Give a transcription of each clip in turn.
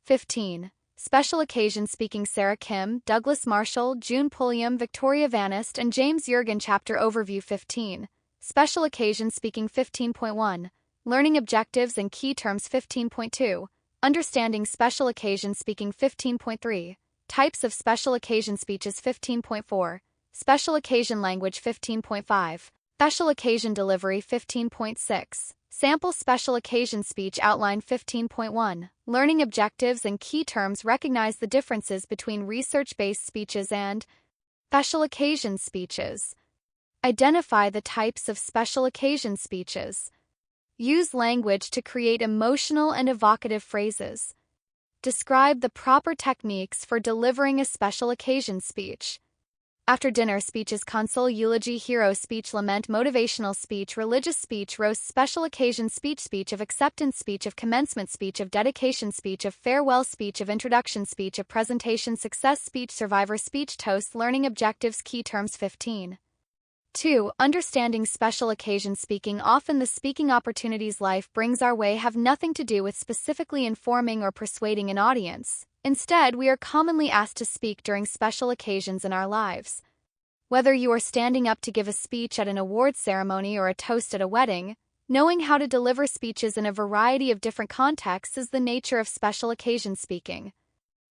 15. Special occasion speaking. Sarah Kim, Douglas Marshall, June Pulliam, Victoria Vanist, and James Jurgen. Chapter Overview. 15. Special occasion speaking. 15.1. Learning objectives and key terms. 15.2. Understanding special occasion speaking. 15.3. Types of special occasion speeches. 15.4. Special occasion language. 15.5. Special occasion delivery. 15.6. Sample special occasion speech outline. 15.1. Learning objectives and key terms. Recognize the differences between research-based speeches and special occasion speeches. Identify the types of special occasion speeches. Use language to create emotional and evocative phrases. Describe the proper techniques for delivering a special occasion speech. After dinner speeches. Console, eulogy, hero speech, lament, motivational speech, religious speech, roast, special occasion speech, speech of acceptance, speech of commencement, speech of dedication, speech of farewell, speech of introduction, speech of presentation, success speech, survivor speech, toast. Learning objectives, key terms. 15. 2. Understanding special occasion speaking. Often the speaking opportunities life brings our way have nothing to do with specifically informing or persuading an audience. Instead, we are commonly asked to speak during special occasions in our lives. Whether you are standing up to give a speech at an awards ceremony or a toast at a wedding, knowing how to deliver speeches in a variety of different contexts is the nature of special occasion speaking.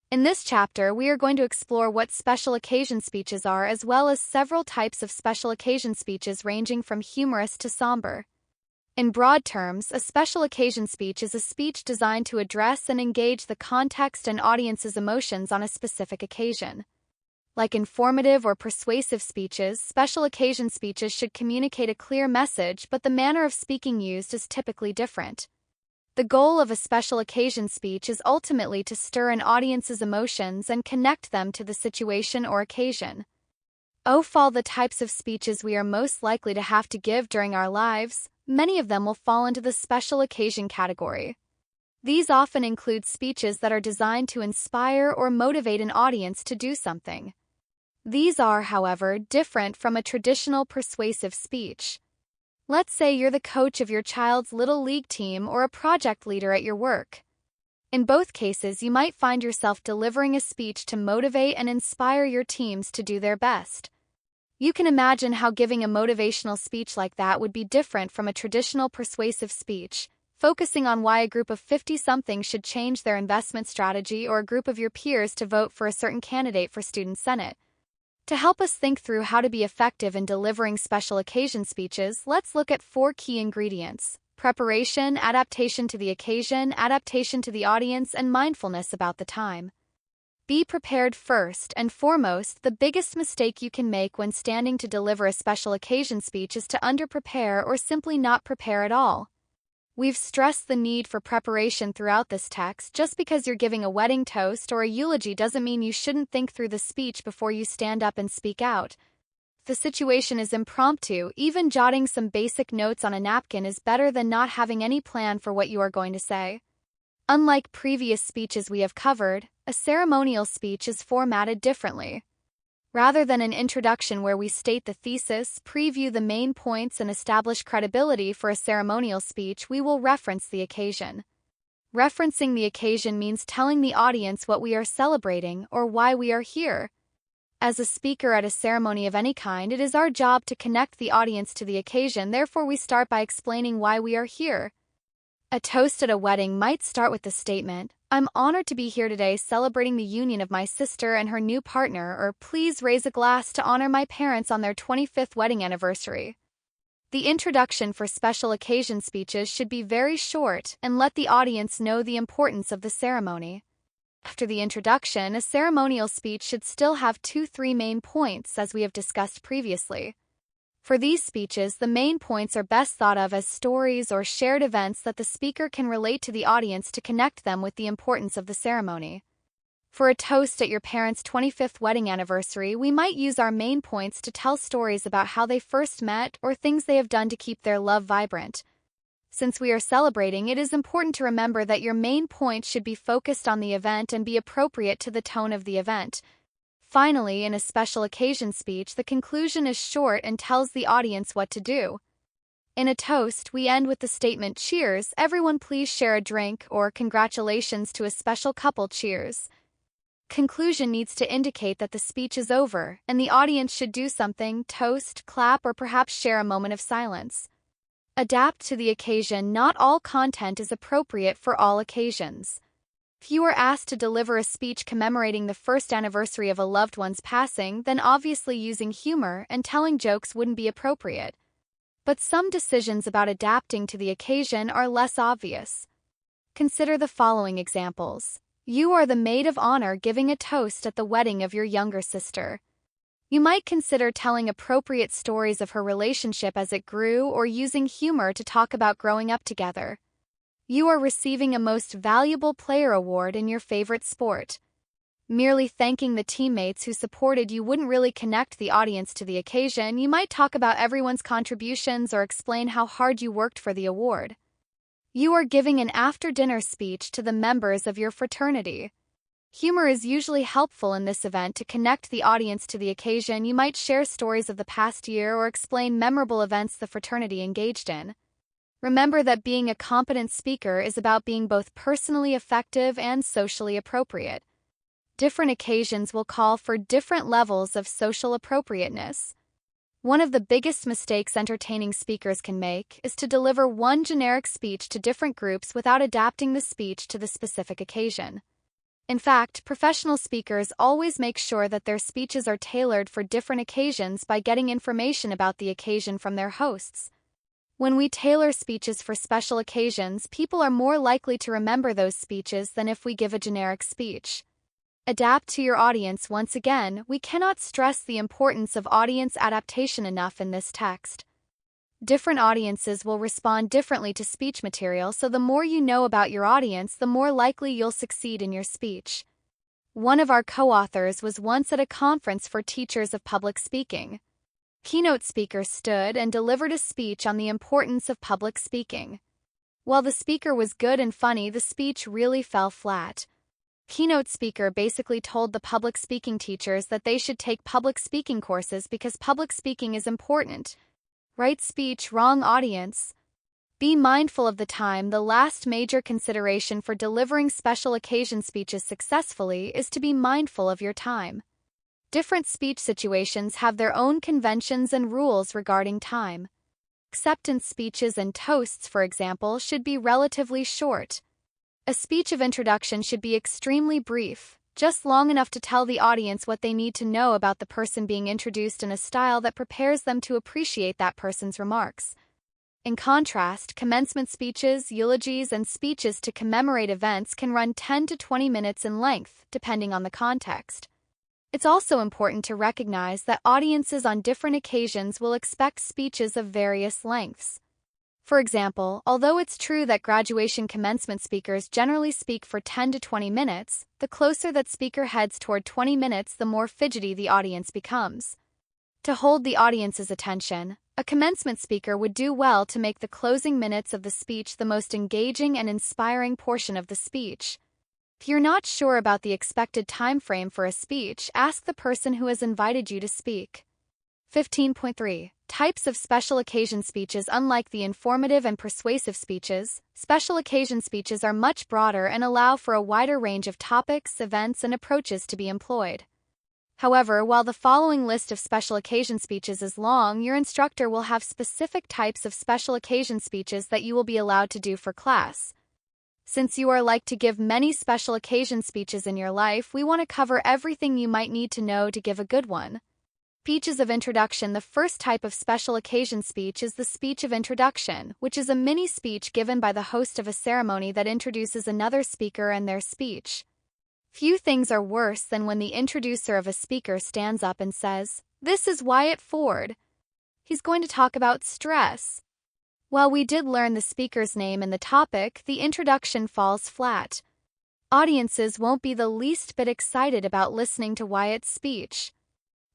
In this chapter, we are going to explore what special occasion speeches are, as well as several types of special occasion speeches ranging from humorous to somber. In broad terms, a special occasion speech is a speech designed to address and engage the context and audience's emotions on a specific occasion. Like informative or persuasive speeches, special occasion speeches should communicate a clear message, but the manner of speaking used is typically different. The goal of a special occasion speech is ultimately to stir an audience's emotions and connect them to the situation or occasion. All the types of speeches we are most likely to have to give during our lives, many of them will fall into the special occasion category. These often include speeches that are designed to inspire or motivate an audience to do something. These are, however, different from a traditional persuasive speech. Let's say you're the coach of your child's little league team or a project leader at your work. In both cases, you might find yourself delivering a speech to motivate and inspire your teams to do their best. You can imagine how giving a motivational speech like that would be different from a traditional persuasive speech, focusing on why a group of 50-somethings should change their investment strategy or a group of your peers to vote for a certain candidate for student senate. To help us think through how to be effective in delivering special occasion speeches, let's look at 4 key ingredients: preparation, adaptation to the occasion, adaptation to the audience, and mindfulness about the time. Be prepared. First and foremost, the biggest mistake you can make when standing to deliver a special occasion speech is to underprepare or simply not prepare at all. We've stressed the need for preparation throughout this text. Just because you're giving a wedding toast or a eulogy doesn't mean you shouldn't think through the speech before you stand up and speak out. If the situation is impromptu, even jotting some basic notes on a napkin is better than not having any plan for what you are going to say. Unlike previous speeches we have covered, a ceremonial speech is formatted differently. Rather than an introduction where we state the thesis, preview the main points, and establish credibility for a ceremonial speech, we will reference the occasion. Referencing the occasion means telling the audience what we are celebrating or why we are here. As a speaker at a ceremony of any kind, it is our job to connect the audience to the occasion. Therefore, we start by explaining why we are here. A toast at a wedding might start with the statement, "I'm honored to be here today celebrating the union of my sister and her new partner," or "Please raise a glass to honor my parents on their 25th wedding anniversary." The introduction for special occasion speeches should be very short and let the audience know the importance of the ceremony. After the introduction, a ceremonial speech should still have 2-3 main points, as we have discussed previously. For these speeches, the main points are best thought of as stories or shared events that the speaker can relate to the audience to connect them with the importance of the ceremony. For a toast at your parents' 25th wedding anniversary, we might use our main points to tell stories about how they first met or things they have done to keep their love vibrant. Since we are celebrating, it is important to remember that your main point should be focused on the event and be appropriate to the tone of the event. Finally, in a special occasion speech, the conclusion is short and tells the audience what to do. In a toast, we end with the statement, "Cheers, everyone please share a drink," or "Congratulations to a special couple, cheers." Conclusion needs to indicate that the speech is over, and the audience should do something, toast, clap, or perhaps share a moment of silence. Adapt to the occasion. Not all content is appropriate for all occasions. If you are asked to deliver a speech commemorating the first anniversary of a loved one's passing, then obviously using humor and telling jokes wouldn't be appropriate. But some decisions about adapting to the occasion are less obvious. Consider the following examples. You are the maid of honor giving a toast at the wedding of your younger sister. You might consider telling appropriate stories of her relationship as it grew or using humor to talk about growing up together. You are receiving a Most Valuable Player award in your favorite sport. Merely thanking the teammates who supported you wouldn't really connect the audience to the occasion. You might talk about everyone's contributions or explain how hard you worked for the award. You are giving an after-dinner speech to the members of your fraternity. Humor is usually helpful in this event to connect the audience to the occasion. You might share stories of the past year or explain memorable events the fraternity engaged in. Remember that being a competent speaker is about being both personally effective and socially appropriate. Different occasions will call for different levels of social appropriateness. One of the biggest mistakes entertaining speakers can make is to deliver one generic speech to different groups without adapting the speech to the specific occasion. In fact, professional speakers always make sure that their speeches are tailored for different occasions by getting information about the occasion from their hosts. When we tailor speeches for special occasions, people are more likely to remember those speeches than if we give a generic speech. Adapt to your audience. Once again, we cannot stress the importance of audience adaptation enough in this text. Different audiences will respond differently to speech material, so the more you know about your audience, the more likely you'll succeed in your speech. One of our co-authors was once at a conference for teachers of public speaking. Keynote speaker stood and delivered a speech on the importance of public speaking. While the speaker was good and funny, the speech really fell flat. Keynote speaker basically told the public speaking teachers that they should take public speaking courses because public speaking is important. Right speech, wrong audience. Be mindful of the time. The last major consideration for delivering special occasion speeches successfully is to be mindful of your time. Different speech situations have their own conventions and rules regarding time. Acceptance speeches and toasts, for example, should be relatively short. A speech of introduction should be extremely brief, just long enough to tell the audience what they need to know about the person being introduced in a style that prepares them to appreciate that person's remarks. In contrast, commencement speeches, eulogies, and speeches to commemorate events can run 10 to 20 minutes in length, depending on the context. It's also important to recognize that audiences on different occasions will expect speeches of various lengths. For example, although it's true that graduation commencement speakers generally speak for 10 to 20 minutes, the closer that speaker heads toward 20 minutes, the more fidgety the audience becomes. To hold the audience's attention, a commencement speaker would do well to make the closing minutes of the speech the most engaging and inspiring portion of the speech. If you're not sure about the expected time frame for a speech, ask the person who has invited you to speak. 15.3. Types of special occasion speeches. Unlike the informative and persuasive speeches, special occasion speeches are much broader and allow for a wider range of topics, events, and approaches to be employed. However, while the following list of special occasion speeches is long, your instructor will have specific types of special occasion speeches that you will be allowed to do for class. Since you are like to give many special occasion speeches in your life, we want to cover everything you might need to know to give a good one. Speeches of introduction. The first type of special occasion speech is the speech of introduction, which is a mini speech given by the host of a ceremony that introduces another speaker and their speech. Few things are worse than when the introducer of a speaker stands up and says, "This is Wyatt Ford. He's going to talk about stress." While we did learn the speaker's name and the topic, the introduction falls flat. Audiences won't be the least bit excited about listening to Wyatt's speech.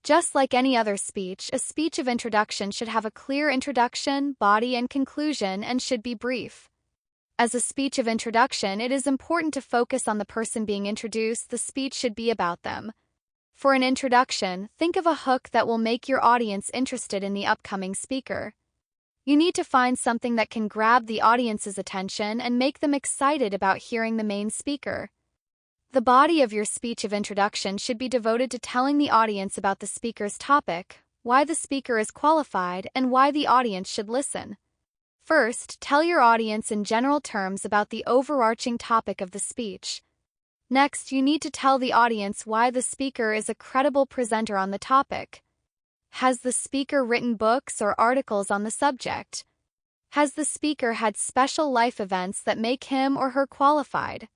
Just like any other speech, a speech of introduction should have a clear introduction, body, and conclusion, and should be brief. As a speech of introduction, it is important to focus on the person being introduced. The speech should be about them. For an introduction, think of a hook that will make your audience interested in the upcoming speaker. You need to find something that can grab the audience's attention and make them excited about hearing the main speaker. The body of your speech of introduction should be devoted to telling the audience about the speaker's topic, why the speaker is qualified, and why the audience should listen. First, tell your audience in general terms about the overarching topic of the speech. Next, you need to tell the audience why the speaker is a credible presenter on the topic. Has the speaker written books or articles on the subject? Has the speaker had special life events that make him or her qualified?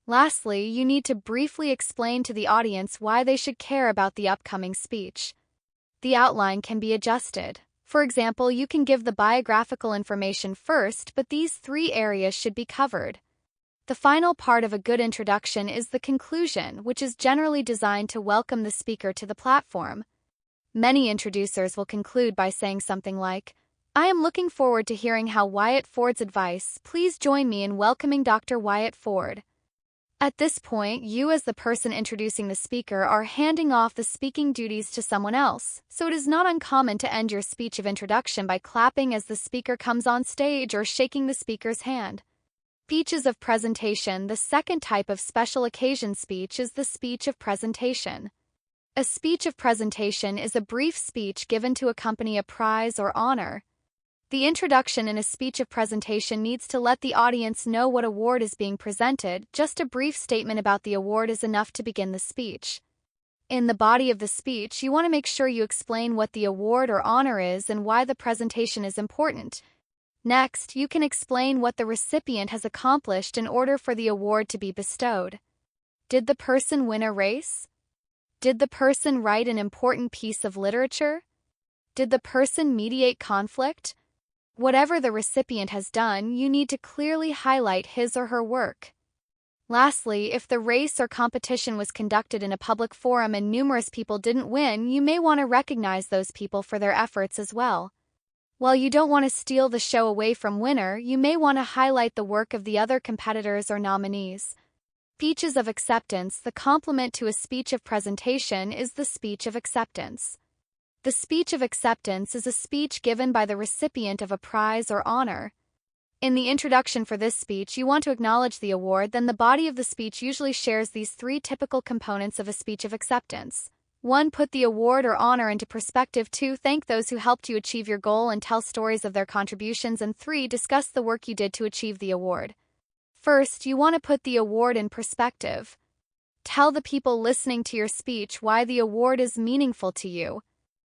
Lastly, you need to briefly explain to the audience why they should care about the upcoming speech. The outline can be adjusted. For example, you can give the biographical information first, but these 3 areas should be covered. The final part of a good introduction is the conclusion, which is generally designed to welcome the speaker to the platform. Many introducers will conclude by saying something like, "I am looking forward to hearing how Wyatt Ford's advice. Please join me in welcoming Dr. Wyatt Ford." At this point, you as the person introducing the speaker are handing off the speaking duties to someone else, so it is not uncommon to end your speech of introduction by clapping as the speaker comes on stage or shaking the speaker's hand. Speeches of presentation. The second type of special occasion speech is the speech of presentation. A speech of presentation is a brief speech given to accompany a prize or honor. The introduction in a speech of presentation needs to let the audience know what award is being presented. Just a brief statement about the award is enough to begin the speech. In the body of the speech, you want to make sure you explain what the award or honor is and why the presentation is important. Next, you can explain what the recipient has accomplished in order for the award to be bestowed. Did the person win a race? Did the person write an important piece of literature? Did the person mediate conflict? Whatever the recipient has done, you need to clearly highlight his or her work. Lastly, if the race or competition was conducted in a public forum and numerous people didn't win, you may want to recognize those people for their efforts as well. While you don't want to steal the show away from winner, you may want to highlight the work of the other competitors or nominees. Speeches of acceptance. The complement to a speech of presentation is the speech of acceptance. The speech of acceptance is a speech given by the recipient of a prize or honor. In the introduction for this speech, you want to acknowledge the award, then the body of the speech usually shares these 3 typical components of a speech of acceptance. 1. Put the award or honor into perspective. 2. Thank those who helped you achieve your goal and tell stories of their contributions. And 3. Discuss the work you did to achieve the award. First, you want to put the award in perspective. Tell the people listening to your speech why the award is meaningful to you.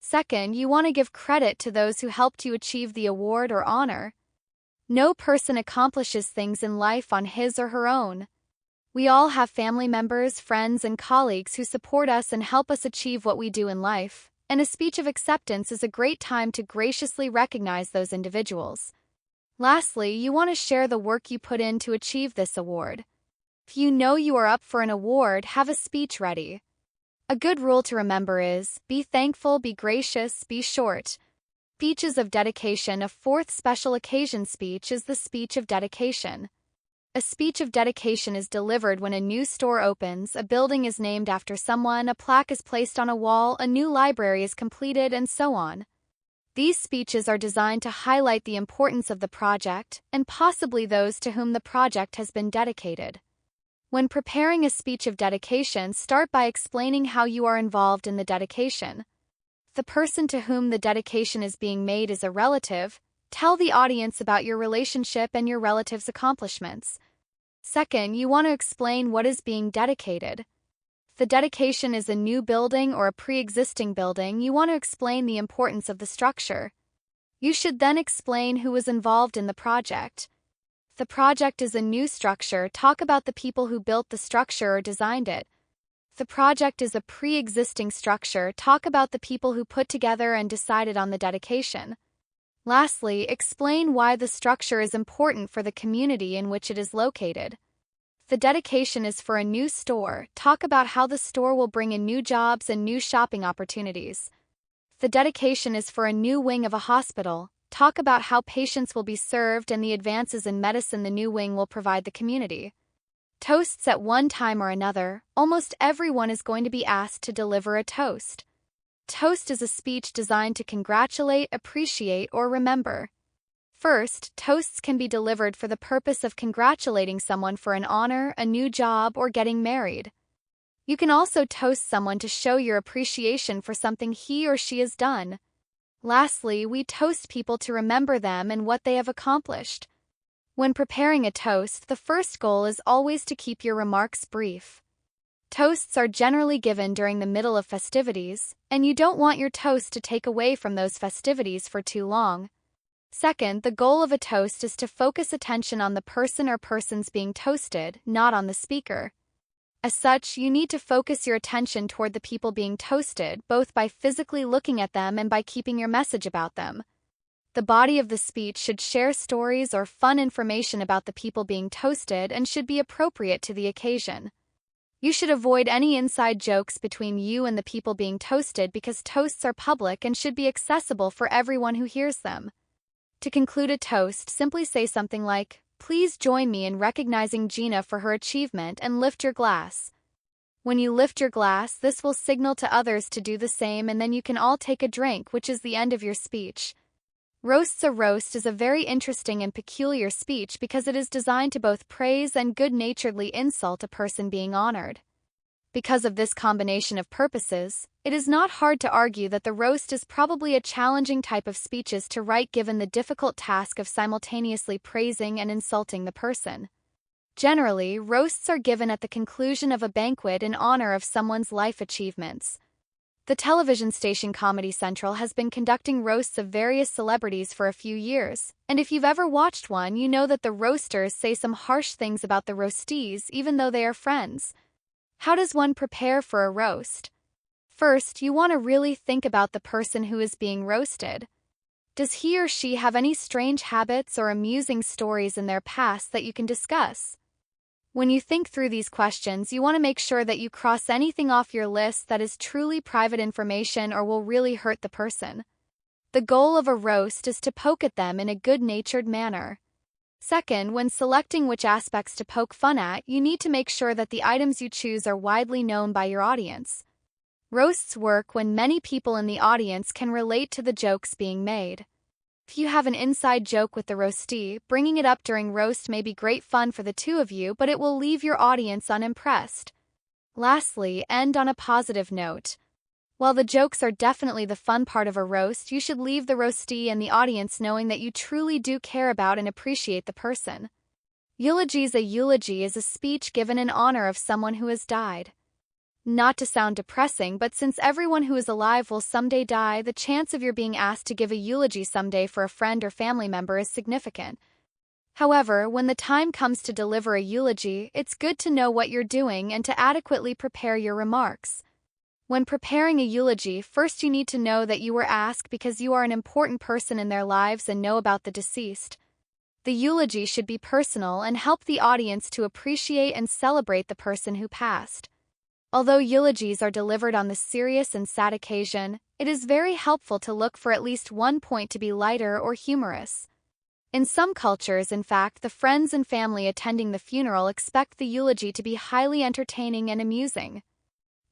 Second, you want to give credit to those who helped you achieve the award or honor. No person accomplishes things in life on his or her own. We all have family members, friends, and colleagues who support us and help us achieve what we do in life, and a speech of acceptance is a great time to graciously recognize those individuals. Lastly, you want to share the work you put in to achieve this award. If you know you are up for an award, have a speech ready. A good rule to remember is, be thankful, be gracious, be short. Speeches of dedication. A fourth special occasion speech is the speech of dedication. A speech of dedication is delivered when a new store opens, a building is named after someone, a plaque is placed on a wall, a new library is completed, and so on. These speeches are designed to highlight the importance of the project, and possibly those to whom the project has been dedicated. When preparing a speech of dedication, start by explaining how you are involved in the dedication. If the person to whom the dedication is being made is a relative, tell the audience about your relationship and your relative's accomplishments. Second, you want to explain what is being dedicated. If the dedication is a new building or a pre-existing building, you want to explain the importance of the structure. You should then explain who was involved in the project. If the project is a new structure, talk about the people who built the structure or designed it. If the project is a pre-existing structure, talk about the people who put together and decided on the dedication. Lastly, explain why the structure is important for the community in which it is located. If the dedication is for a new store, talk about how the store will bring in new jobs and new shopping opportunities. If the dedication is for a new wing of a hospital, talk about how patients will be served and the advances in medicine the new wing will provide the community. Toasts. At one time or another, almost everyone is going to be asked to deliver a toast. Toast is a speech designed to congratulate, appreciate, or remember. First, toasts can be delivered for the purpose of congratulating someone for an honor, a new job, or getting married. You can also toast someone to show your appreciation for something he or she has done. Lastly, we toast people to remember them and what they have accomplished. When preparing a toast, the first goal is always to keep your remarks brief. Toasts are generally given during the middle of festivities, and you don't want your toast to take away from those festivities for too long. Second, the goal of a toast is to focus attention on the person or persons being toasted, not on the speaker. As such, you need to focus your attention toward the people being toasted, both by physically looking at them and by keeping your message about them. The body of the speech should share stories or fun information about the people being toasted and should be appropriate to the occasion. You should avoid any inside jokes between you and the people being toasted because toasts are public and should be accessible for everyone who hears them. To conclude a toast, simply say something like, "Please join me in recognizing Gina for her achievement and lift your glass." When you lift your glass, this will signal to others to do the same and then you can all take a drink, which is the end of your speech. A roast is a very interesting and peculiar speech because it is designed to both praise and good-naturedly insult a person being honored. Because of this combination of purposes, it is not hard to argue that the roast is probably a challenging type of speeches to write given the difficult task of simultaneously praising and insulting the person. Generally, roasts are given at the conclusion of a banquet in honor of someone's life achievements. The television station Comedy Central has been conducting roasts of various celebrities for a few years, and if you've ever watched one, you know that the roasters say some harsh things about the roastees even though they are friends. How does one prepare for a roast? First, you want to really think about the person who is being roasted. Does he or she have any strange habits or amusing stories in their past that you can discuss? When you think through these questions, you want to make sure that you cross anything off your list that is truly private information or will really hurt the person. The goal of a roast is to poke at them in a good-natured manner. Second, when selecting which aspects to poke fun at, you need to make sure that the items you choose are widely known by your audience. Roasts work when many people in the audience can relate to the jokes being made. If you have an inside joke with the roastee, bringing it up during roast may be great fun for the two of you, but it will leave your audience unimpressed. Lastly, end on a positive note. While the jokes are definitely the fun part of a roast, you should leave the roastee and the audience knowing that you truly do care about and appreciate the person. Eulogies. A eulogy is a speech given in honor of someone who has died. Not to sound depressing, but since everyone who is alive will someday die, the chance of your being asked to give a eulogy someday for a friend or family member is significant. However, when the time comes to deliver a eulogy, it's good to know what you're doing and to adequately prepare your remarks. When preparing a eulogy, first you need to know that you were asked because you are an important person in their lives and know about the deceased. The eulogy should be personal and help the audience to appreciate and celebrate the person who passed. Although eulogies are delivered on the serious and sad occasion, it is very helpful to look for at least one point to be lighter or humorous. In some cultures, in fact, the friends and family attending the funeral expect the eulogy to be highly entertaining and amusing.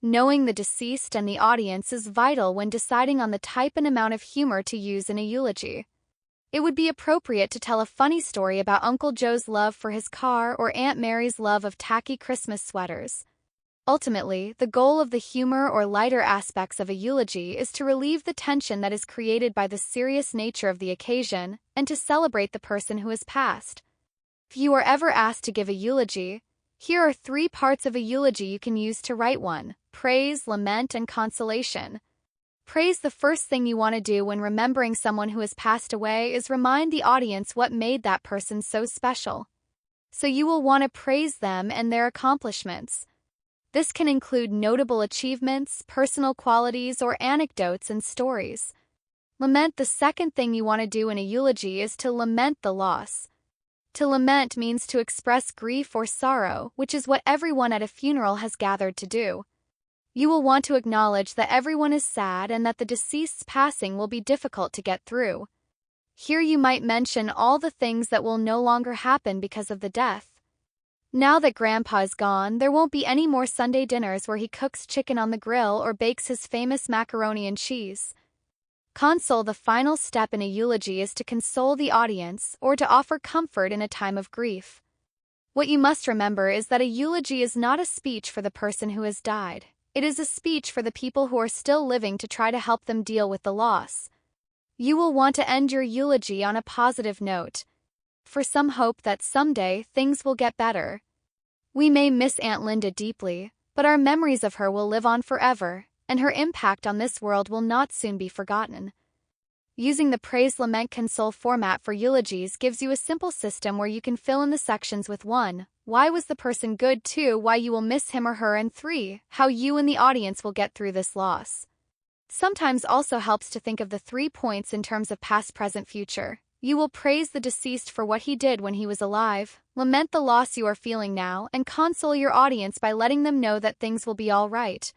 Knowing the deceased and the audience is vital when deciding on the type and amount of humor to use in a eulogy. It would be appropriate to tell a funny story about Uncle Joe's love for his car or Aunt Mary's love of tacky Christmas sweaters. Ultimately, the goal of the humor or lighter aspects of a eulogy is to relieve the tension that is created by the serious nature of the occasion and to celebrate the person who has passed. If you are ever asked to give a eulogy, here are 3 parts of a eulogy you can use to write one: praise, lament, and consolation. Praise. The first thing you want to do when remembering someone who has passed away is remind the audience what made that person so special. So you will want to praise them and their accomplishments. This can include notable achievements, personal qualities, or anecdotes and stories. Lament. The second thing you want to do in a eulogy is to lament the loss. To lament means to express grief or sorrow, which is what everyone at a funeral has gathered to do. You will want to acknowledge that everyone is sad and that the deceased's passing will be difficult to get through. Here you might mention all the things that will no longer happen because of the death. Now that Grandpa is gone, there won't be any more Sunday dinners where he cooks chicken on the grill or bakes his famous macaroni and cheese. Console. The final step in a eulogy is to console the audience or to offer comfort in a time of grief. What you must remember is that a eulogy is not a speech for the person who has died. It is a speech for the people who are still living to try to help them deal with the loss. You will want to end your eulogy on a positive note, for some hope that someday things will get better. We may miss Aunt Linda deeply, but our memories of her will live on forever, and her impact on this world will not soon be forgotten. Using the praise, lament, console format for eulogies gives you a simple system where you can fill in the sections with 1. Why was the person good? 2. Why you will miss him or her, and 3. How you and the audience will get through this loss. Sometimes also helps to think of the 3 points in terms of past, present, future. You will praise the deceased for what he did when he was alive, lament the loss you are feeling now, and console your audience by letting them know that things will be all right.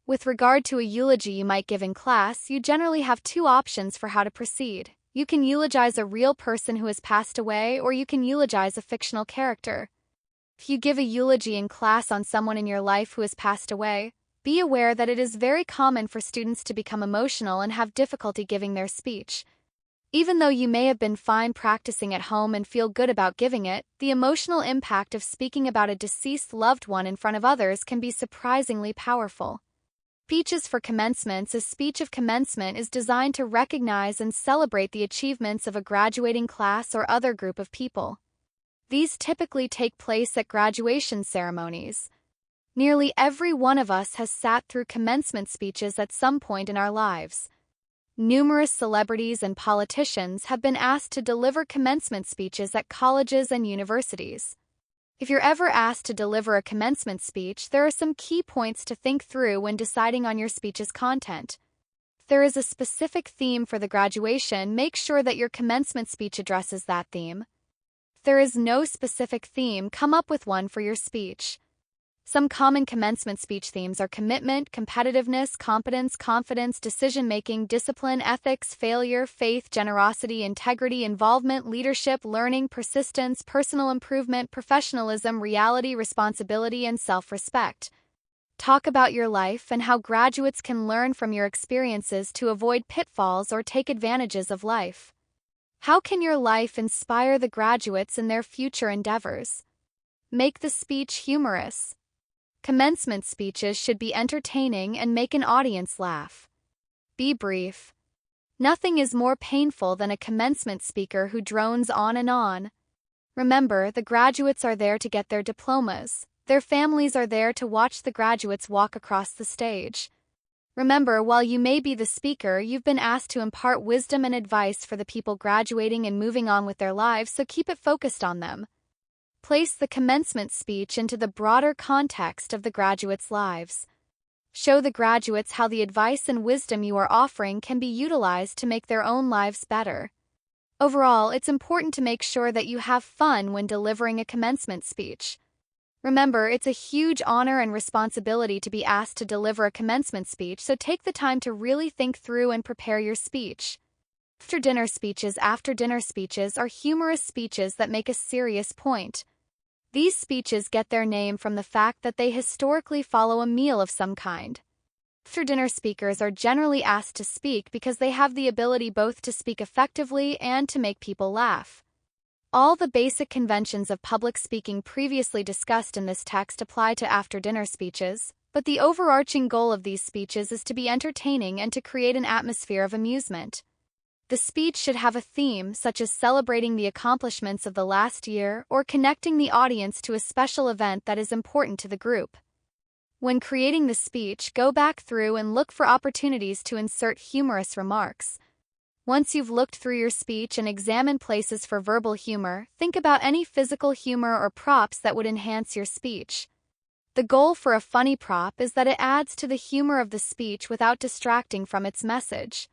With regard to a eulogy you might give in class, you generally have 2 options for how to proceed. You can eulogize a real person who has passed away, or you can eulogize a fictional character. If you give a eulogy in class on someone in your life who has passed away, be aware that it is very common for students to become emotional and have difficulty giving their speech. Even though you may have been fine practicing at home and feel good about giving it, the emotional impact of speaking about a deceased loved one in front of others can be surprisingly powerful. Speeches for commencements. A speech of commencement is designed to recognize and celebrate the achievements of a graduating class or other group of people. These typically take place at graduation ceremonies. Nearly every one of us has sat through commencement speeches at some point in our lives. Numerous celebrities and politicians have been asked to deliver commencement speeches at colleges and universities. If you're ever asked to deliver a commencement speech, there are some key points to think through when deciding on your speech's content. If there is a specific theme for the graduation, make sure that your commencement speech addresses that theme. If there is no specific theme, come up with one for your speech. Some common commencement speech themes are commitment, competitiveness, competence, confidence, decision-making, discipline, ethics, failure, faith, generosity, integrity, involvement, leadership, learning, persistence, personal improvement, professionalism, reality, responsibility, and self-respect. Talk about your life and how graduates can learn from your experiences to avoid pitfalls or take advantages of life. How can your life inspire the graduates in their future endeavors? Make the speech humorous. Commencement speeches should be entertaining and make an audience laugh. Be brief. Nothing is more painful than a commencement speaker who drones on and on. Remember, the graduates are there to get their diplomas. Their families are there to watch the graduates walk across the stage. Remember, while you may be the speaker, you've been asked to impart wisdom and advice for the people graduating and moving on with their lives, so keep it focused on them. Place the commencement speech into the broader context of the graduates' lives. Show the graduates how the advice and wisdom you are offering can be utilized to make their own lives better. Overall, it's important to make sure that you have fun when delivering a commencement speech. Remember, it's a huge honor and responsibility to be asked to deliver a commencement speech, so take the time to really think through and prepare your speech. After-dinner speeches are humorous speeches that make a serious point. These speeches get their name from the fact that they historically follow a meal of some kind. After-dinner speakers are generally asked to speak because they have the ability both to speak effectively and to make people laugh. All the basic conventions of public speaking previously discussed in this text apply to after-dinner speeches, but the overarching goal of these speeches is to be entertaining and to create an atmosphere of amusement. The speech should have a theme, such as celebrating the accomplishments of the last year or connecting the audience to a special event that is important to the group. When creating the speech, go back through and look for opportunities to insert humorous remarks. Once you've looked through your speech and examined places for verbal humor, think about any physical humor or props that would enhance your speech. The goal for a funny prop is that it adds to the humor of the speech without distracting from its message.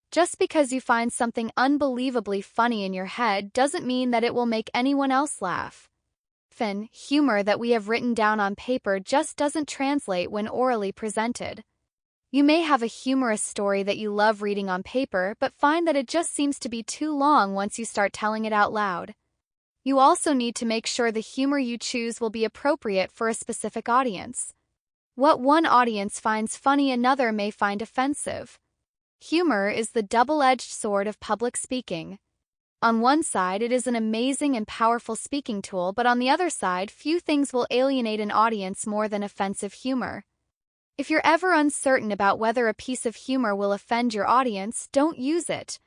Just because you find something unbelievably funny in your head doesn't mean that it will make anyone else laugh. Often, humor that we have written down on paper just doesn't translate when orally presented. You may have a humorous story that you love reading on paper, but find that it just seems to be too long once you start telling it out loud. You also need to make sure the humor you choose will be appropriate for a specific audience. What one audience finds funny, another may find offensive. Humor is the double-edged sword of public speaking. On one side, it is an amazing and powerful speaking tool, but on the other side, few things will alienate an audience more than offensive humor. If you're ever uncertain about whether a piece of humor will offend your audience, don't use it.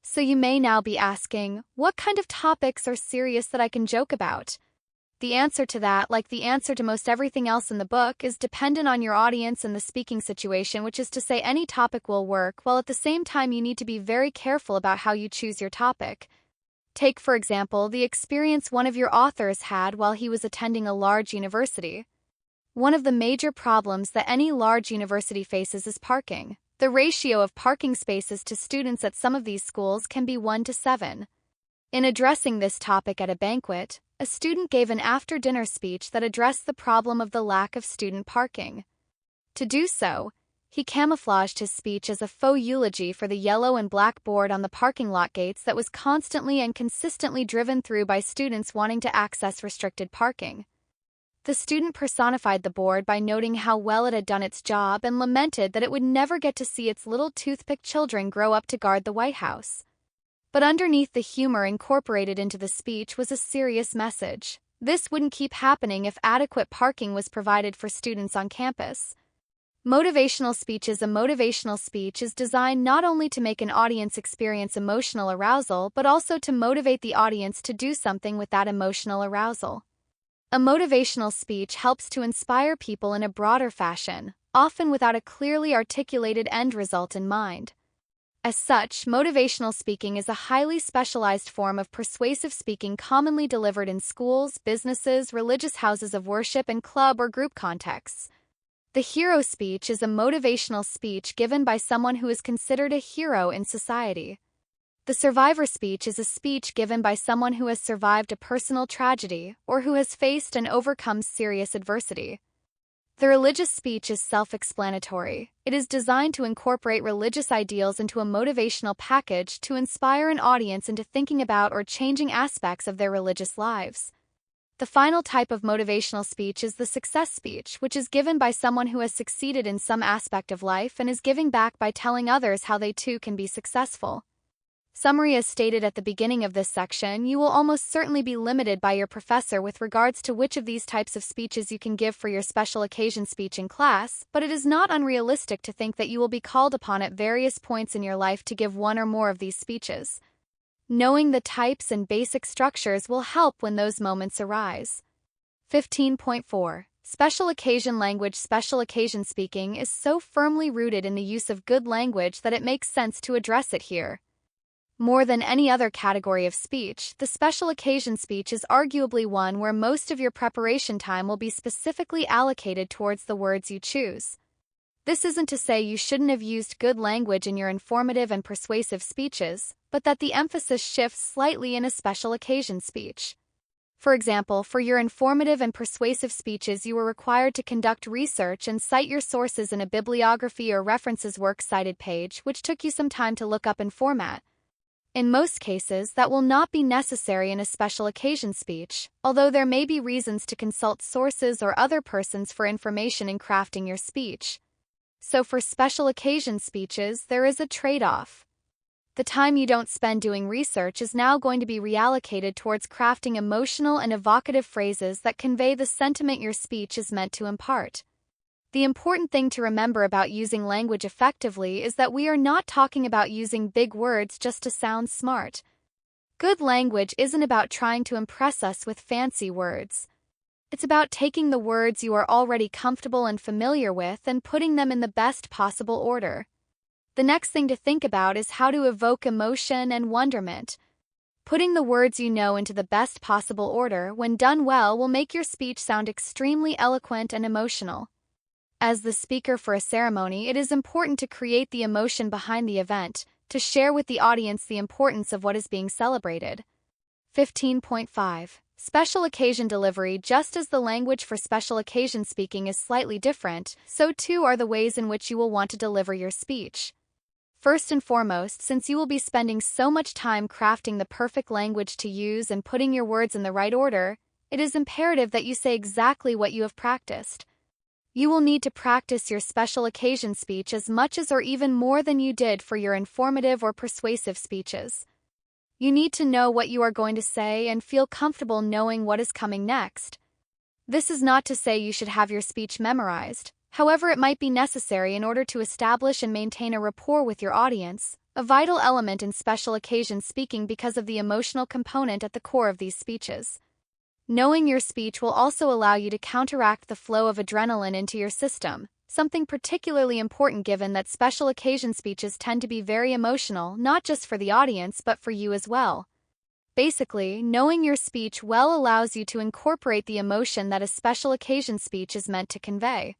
So you may now be asking, what kind of topics are serious that I can joke about? The answer to that, like the answer to most everything else in the book, is dependent on your audience and the speaking situation, which is to say any topic will work, while at the same time you need to be very careful about how you choose your topic. Take, for example, the experience one of your authors had while he was attending a large university. One of the major problems that any large university faces is parking. The ratio of parking spaces to students at some of these schools can be 1 to 7. In addressing this topic at a banquet, a student gave an after-dinner speech that addressed the problem of the lack of student parking. To do so, he camouflaged his speech as a faux eulogy for the yellow and black board on the parking lot gates that was constantly and consistently driven through by students wanting to access restricted parking. The student personified the board by noting how well it had done its job and lamented that it would never get to see its little toothpick children grow up to guard the White House. But underneath the humor incorporated into the speech was a serious message. This wouldn't keep happening if adequate parking was provided for students on campus. Motivational speeches. A motivational speech is designed not only to make an audience experience emotional arousal, but also to motivate the audience to do something with that emotional arousal. A motivational speech helps to inspire people in a broader fashion, often without a clearly articulated end result in mind. As such, motivational speaking is a highly specialized form of persuasive speaking commonly delivered in schools, businesses, religious houses of worship, and club or group contexts. The hero speech is a motivational speech given by someone who is considered a hero in society. The survivor speech is a speech given by someone who has survived a personal tragedy or who has faced and overcome serious adversity. The religious speech is self-explanatory. It is designed to incorporate religious ideals into a motivational package to inspire an audience into thinking about or changing aspects of their religious lives. The final type of motivational speech is the success speech, which is given by someone who has succeeded in some aspect of life and is giving back by telling others how they too can be successful. Summary. As stated at the beginning of this section, you will almost certainly be limited by your professor with regards to which of these types of speeches you can give for your special occasion speech in class, but it is not unrealistic to think that you will be called upon at various points in your life to give one or more of these speeches. Knowing the types and basic structures will help when those moments arise. 15.4. Special occasion language. Special occasion speaking is so firmly rooted in the use of good language that it makes sense to address it here. More than any other category of speech, the special occasion speech is arguably one where most of your preparation time will be specifically allocated towards the words you choose. This isn't to say you shouldn't have used good language in your informative and persuasive speeches, but that the emphasis shifts slightly in a special occasion speech. For example, for your informative and persuasive speeches, you were required to conduct research and cite your sources in a bibliography or references works cited page, which took you some time to look up and format. In most cases, that will not be necessary in a special occasion speech, although there may be reasons to consult sources or other persons for information in crafting your speech. So for special occasion speeches, there is a trade-off. The time you don't spend doing research is now going to be reallocated towards crafting emotional and evocative phrases that convey the sentiment your speech is meant to impart. The important thing to remember about using language effectively is that we are not talking about using big words just to sound smart. Good language isn't about trying to impress us with fancy words. It's about taking the words you are already comfortable and familiar with and putting them in the best possible order. The next thing to think about is how to evoke emotion and wonderment. Putting the words you know into the best possible order, when done well, will make your speech sound extremely eloquent and emotional. As the speaker for a ceremony, it is important to create the emotion behind the event, to share with the audience the importance of what is being celebrated. 15.5. Special occasion delivery. Just as the language for special occasion speaking is slightly different, so too are the ways in which you will want to deliver your speech. First and foremost, since you will be spending so much time crafting the perfect language to use and putting your words in the right order, it is imperative that you say exactly what you have practiced. You will need to practice your special occasion speech as much as or even more than you did for your informative or persuasive speeches. You need to know what you are going to say and feel comfortable knowing what is coming next. This is not to say you should have your speech memorized. However, it might be necessary in order to establish and maintain a rapport with your audience, a vital element in special occasion speaking because of the emotional component at the core of these speeches. Knowing your speech will also allow you to counteract the flow of adrenaline into your system, something particularly important given that special occasion speeches tend to be very emotional, not just for the audience but for you as well. Basically, knowing your speech well allows you to incorporate the emotion that a special occasion speech is meant to convey.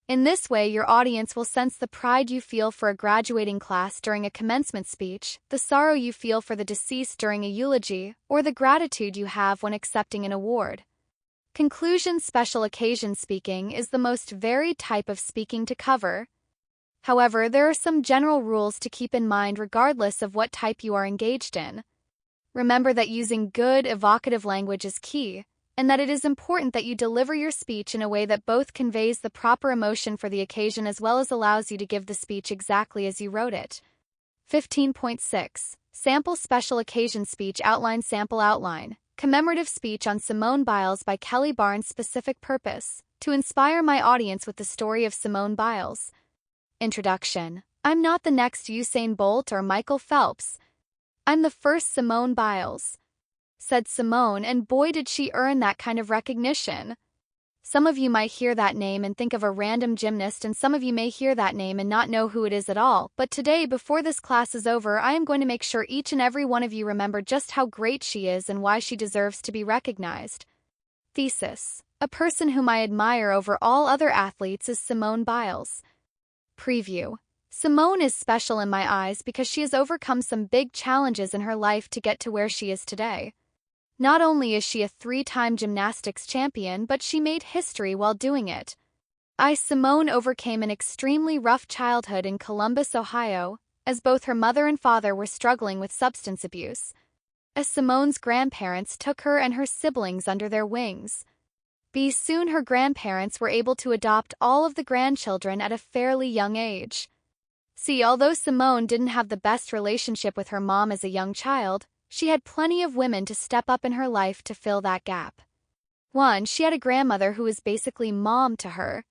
In this way, your audience will sense the pride you feel for a graduating class during a commencement speech, the sorrow you feel for the deceased during a eulogy, or the gratitude you have when accepting an award. Conclusion: special occasion speaking is the most varied type of speaking to cover. However, there are some general rules to keep in mind regardless of what type you are engaged in. Remember that using good, evocative language is key, and that it is important that you deliver your speech in a way that both conveys the proper emotion for the occasion as well as allows you to give the speech exactly as you wrote it. 15.6. Sample Special Occasion Speech Outline. Sample outline. Commemorative speech on Simone Biles by Kelly Barnes. Specific purpose: to inspire my audience with the story of Simone Biles. Introduction. I'm not the next Usain Bolt or Michael Phelps. I'm the first Simone Biles, said Simone, and boy did she earn that kind of recognition. Some of you might hear that name and think of a random gymnast, and some of you may hear that name and not know who it is at all, but today, before this class is over, I am going to make sure each and every one of you remember just how great she is and why she deserves to be recognized. Thesis. A person whom I admire over all other athletes is Simone Biles. Preview. Simone is special in my eyes because she has overcome some big challenges in her life to get to where she is today. Not only is she a 3-time gymnastics champion, but she made history while doing it. Simone overcame an extremely rough childhood in Columbus, Ohio, as both her mother and father were struggling with substance abuse. Simone's grandparents took her and her siblings under their wings. Soon her grandparents were able to adopt all of the grandchildren at a fairly young age. Although Simone didn't have the best relationship with her mom as a young child, she had plenty of women to step up in her life to fill that gap. 1. She had a grandmother who was basically mom to her.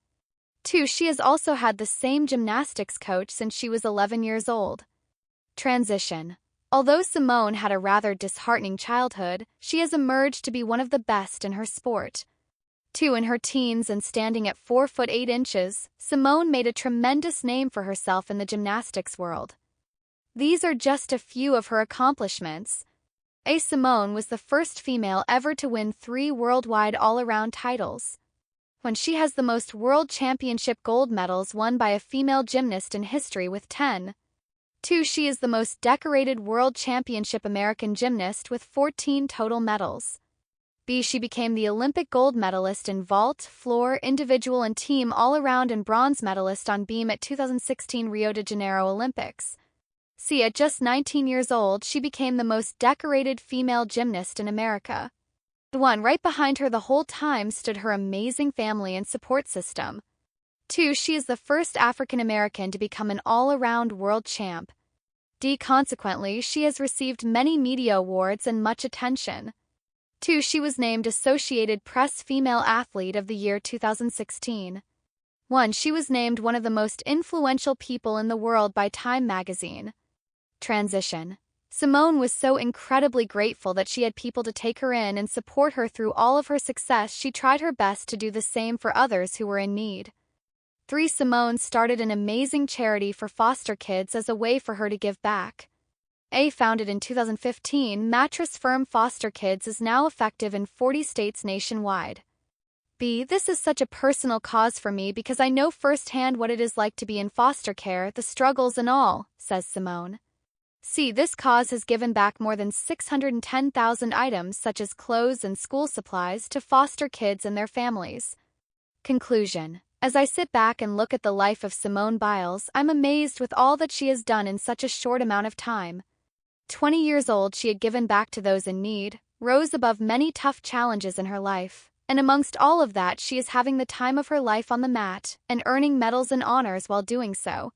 2. She has also had the same gymnastics coach since she was 11 years old. Transition. Although Simone had a rather disheartening childhood, she has emerged to be one of the best in her sport. 2. In her teens and standing at 4 foot 8 inches, Simone made a tremendous name for herself in the gymnastics world. These are just a few of her accomplishments. Simone was the first female ever to win 3 worldwide all-around titles. When she has the most world championship gold medals won by a female gymnast in history with 10. 2. She is the most decorated world championship American gymnast with 14 total medals. She became the Olympic gold medalist in vault, floor, individual and team all-around and bronze medalist on beam at 2016 Rio de Janeiro Olympics. At just 19 years old, she became the most decorated female gymnast in America. The one right behind her the whole time stood her amazing family and support system. 2. She is the first African American to become an all-around world champ. Consequently, she has received many media awards and much attention. 2. She was named Associated Press Female Athlete of the Year 2016. 1. She was named one of the most influential people in the world by Time magazine. Transition. Simone was so incredibly grateful that she had people to take her in and support her through all of her success. She tried her best to do the same for others who were in need. 3. Simone started an amazing charity for foster kids as a way for her to give back. Founded in 2015, mattress firm Foster Kids is now effective in 40 states nationwide. This is such a personal cause for me because I know firsthand what it is like to be in foster care, the struggles and all, says Simone. This cause has given back more than 610,000 items such as clothes and school supplies to foster kids and their families. Conclusion. As I sit back and look at the life of Simone Biles, I'm amazed with all that she has done in such a short amount of time. 20 years old, she had given back to those in need, rose above many tough challenges in her life, And amongst all of that, she is having the time of her life on the mat and earning medals and honors while doing so.